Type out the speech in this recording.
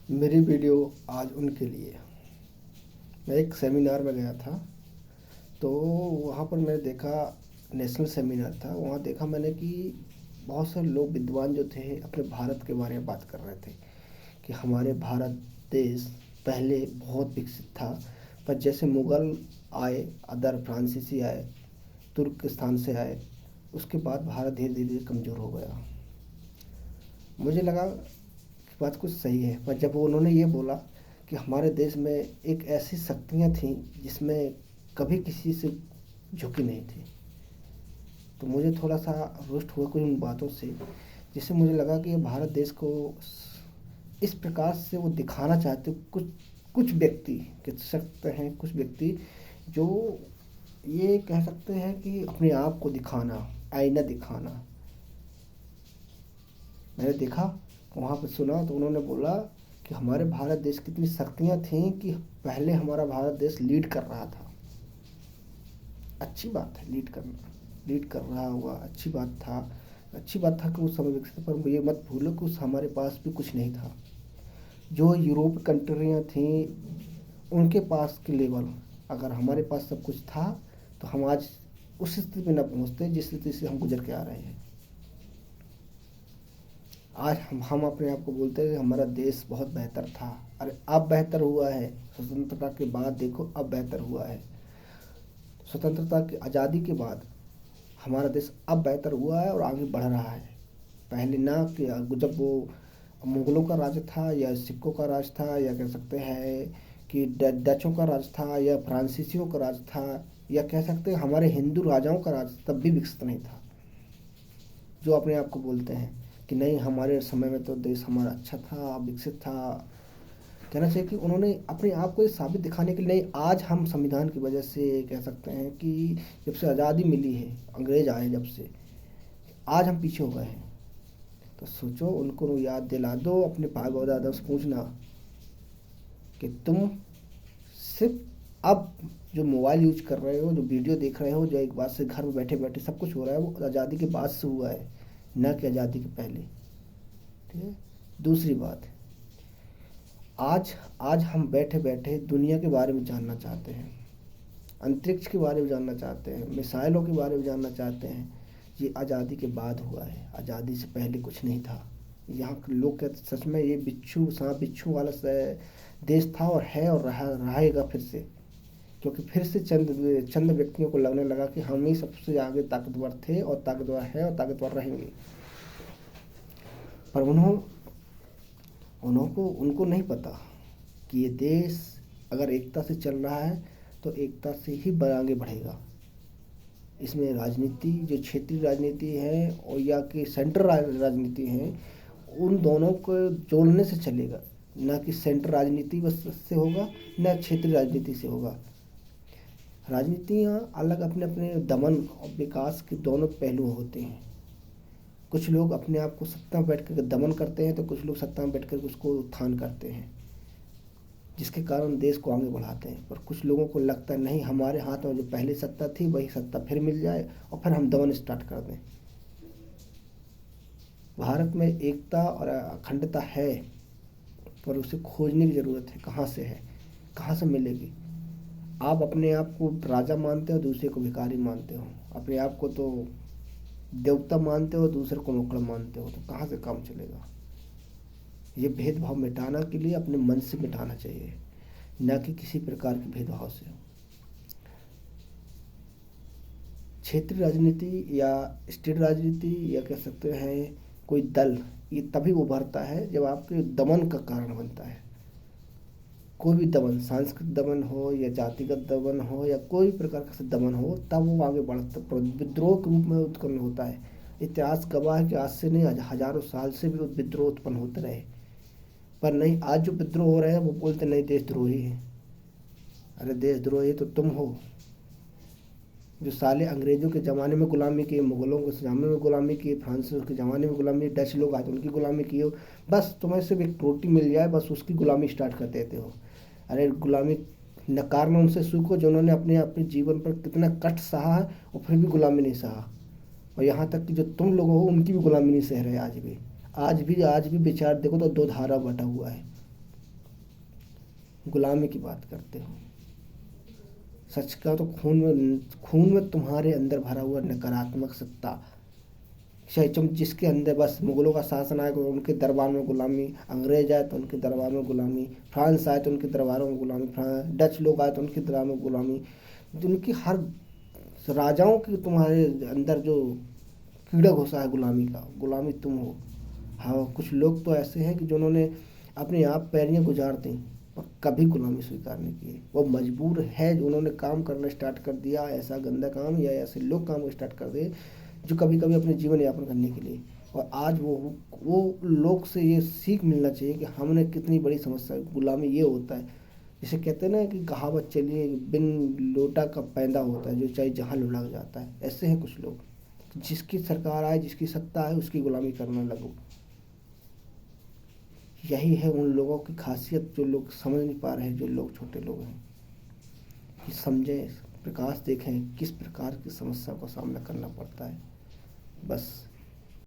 मेरी वीडियो आज उनके लिए। मैं एक सेमिनार में गया था, तो वहाँ पर मैंने देखा, नेशनल सेमिनार था। वहाँ देखा मैंने कि बहुत सारे लोग विद्वान जो थे अपने भारत के बारे में बात कर रहे थे कि हमारे भारत देश पहले बहुत विकसित था, पर जैसे मुग़ल आए, अदर फ्रांसीसी आए, तुर्किस्तान से आए, उसके बाद भारत धीरे धीरे कमज़ोर हो गया। मुझे लगा कि बात कुछ सही है, पर जब उन्होंने ये बोला कि हमारे देश में एक ऐसी शक्तियाँ थीं जिसमें कभी किसी से झुकी नहीं थी, तो मुझे थोड़ा सा रुष्ट हुआ कुछ उन बातों से, जिससे मुझे लगा कि ये भारत देश को इस प्रकार से वो दिखाना चाहते, कुछ कुछ व्यक्ति कह सकते हैं, कुछ व्यक्ति जो ये कह सकते हैं कि अपने आप को दिखाना, आईना दिखाना। मैंने देखा, वहाँ पे सुना, तो उन्होंने बोला कि हमारे भारत देश की इतनी शक्तियाँ थीं कि पहले हमारा भारत देश लीड कर रहा था। अच्छी बात है लीड करना, लीड कर रहा हुआ अच्छी बात था। अच्छी बात था कि उस समय विकसित, पर ये मत भूलो कि उस हमारे पास भी कुछ नहीं था। जो यूरोप कंट्रियाँ थीं उनके पास के लेवल, अगर हमारे पास सब कुछ था तो हम आज उस स्थिति में न पहुँचते जिस स्थिति से हम गुजर के आ रहे हैं। आज हम अपने आप को बोलते हैं कि हमारा देश बहुत बेहतर था। अरे अब बेहतर हुआ है, स्वतंत्रता के बाद देखो अब बेहतर हुआ है। स्वतंत्रता की आज़ादी के बाद हमारा देश अब बेहतर हुआ है और आगे बढ़ रहा है। पहले ना कि जब वो मुग़लों का राज था या सिक्कों का राज था, या कह सकते हैं कि डचों का राज था या फ्रांसीसियों का राज था, या कह सकते हैं हमारे हिंदू राजाओं का राज, तब भी विकसित नहीं था। जो अपने आप को बोलते हैं कि नहीं हमारे समय में तो देश हमारा अच्छा था, विकसित था, कहना चाहिए कि उन्होंने अपने आप को ये साबित दिखाने के लिए नहीं, आज हम संविधान की वजह से कह सकते हैं कि जब से आज़ादी मिली है, अंग्रेज आए जब से, आज हम पीछे हो गए हैं। तो सोचो, उनको याद दिला दो, अपने बाप दादा से पूछना कि तुम सिर्फ अब जो मोबाइल यूज कर रहे हो, जो वीडियो देख रहे हो, जो एक बात से घर में बैठे बैठे सब कुछ हो रहा है, वो आज़ादी के बाद से हुआ है, न कि आज़ादी के पहले। ठीक है। दूसरी बात, आज आज हम बैठे बैठे दुनिया के बारे में जानना चाहते हैं, अंतरिक्ष के बारे में जानना चाहते हैं, मिसाइलों के बारे में जानना चाहते हैं। ये आज़ादी के बाद हुआ है, आज़ादी से पहले कुछ नहीं था। यहाँ के लोग कहते सच में ये बिच्छू सांप बिच्छू वाला देश था, और है और रहेगा फिर से, क्योंकि फिर से चंद चंद व्यक्तियों को लगने लगा कि हम ही सबसे आगे ताकतवर थे और ताकतवर है और ताकतवर रहेंगे। पर उनको नहीं पता कि ये देश अगर एकता से चल रहा है तो एकता से ही आगे बढ़ेगा। इसमें राजनीति, जो क्षेत्रीय राजनीति है और या कि सेंट्रल राजनीति है, उन दोनों को जोड़ने से चलेगा, ना कि सेंट्रल राजनीति बस से होगा, ना क्षेत्रीय राजनीति से होगा। राजनीतियाँ अलग अपने अपने दमन और विकास के दोनों पहलू होते हैं। कुछ लोग अपने आप को सत्ता में बैठ कर दमन करते हैं, तो कुछ लोग सत्ता में बैठ कर उसको उत्थान करते हैं, जिसके कारण देश को आगे बढ़ाते हैं। पर कुछ लोगों को लगता है नहीं, हमारे हाथ में जो पहले सत्ता थी वही सत्ता फिर मिल जाए और फिर हम दमन स्टार्ट कर दें। भारत में एकता और अखंडता है, पर उसे खोजने की ज़रूरत है। कहाँ से है, कहाँ से मिलेगी? आप अपने आप को राजा मानते हो, दूसरे को भिखारी मानते हो, अपने आप को तो देवता मानते हो, दूसरे को नौकर मानते हो, तो कहाँ से काम चलेगा? ये भेदभाव मिटाना के लिए अपने मन से मिटाना चाहिए, न कि किसी प्रकार के भेदभाव से। क्षेत्रीय राजनीति या स्टेट राजनीति या कह सकते हैं कोई दल, ये तभी उभरता है जब आपके दमन का कारण बनता है। कोई भी दमन, सांस्कृतिक दमन हो या जातिगत दमन हो या कोई प्रकार का दमन हो, तब वो आगे बढ़ता, विद्रोह के रूप में उत्पन्न होता है। इतिहास गवाह है कि आज से नहीं, हजारों साल से भी विद्रोह उत्पन्न होते रहे। पर नहीं, आज जो विद्रोह हो रहे हैं वो बोलते नहीं देशद्रोही है। अरे देशद्रोही तो तुम हो, जो साले अंग्रेजों के ज़माने में गुलामी की, मुग़लों के ज़माने में गुलामी की, फ्रांसीसियों के ज़माने में गुलामी, डच लोग आज उनकी गुलामी की हो, बस तुम्हें सिर्फ एक रोटी मिल जाए, बस उसकी गुलामी स्टार्ट कर देते हो। अरे गुलामी नकारना उनसे सीखो जिन्होंने अपने अपने जीवन पर कितना कष्ट सहा है और फिर भी गुलामी नहीं सहा। और यहाँ तक कि जो तुम लोग हो उनकी भी गुलामी नहीं सह रहे आज भी। आज भी विचार देखो तो दो धारा बटा हुआ है। गुलामी की बात करते हो। सच का तो खून में तुम्हारे अंदर भरा हुआ नकारात्मक सत्ता, चाहे तुम जिसके अंदर बस मुगलों का शासन आए तो उनके दरबार में गुलामी, अंग्रेज आए तो उनके दरबार में गुलामी, फ्रांस आए तो उनके दरबारों में गुलामी, डच लोग आए तो उनके दरबार में गुलामी, उनकी हर राजाओं की तुम्हारे अंदर जो कीड़ा घुसा है गुलामी का, गुलामी तुम हो। हाँ, कुछ लोग तो ऐसे हैं कि जिन्होंने अपने आप पैरियां गुजार दी और कभी गुलामी स्वीकार नहीं की, वो मजबूर है, जो उन्होंने काम करना स्टार्ट कर दिया, ऐसा गंदा काम या ऐसे लोग काम स्टार्ट कर दिए जो कभी कभी अपने जीवन यापन करने के लिए। और आज वो लोग से ये सीख मिलना चाहिए कि हमने कितनी बड़ी समस्या, गुलामी ये होता है, जिसे कहते हैं ना कि कहावत चली है, बिन लोटा का पैदा होता है जो चाहे जहाँ लुढ़क जाता है। ऐसे हैं कुछ लोग, जिसकी सरकार आए, जिसकी सत्ता है, उसकी गुलामी करने लगो। यही है उन लोगों की खासियत जो लोग समझ नहीं पा रहे हैं, जो लोग छोटे लोग हैं, कि समझें, प्रकाश देखें किस प्रकार की समस्या का सामना करना पड़ता है। बस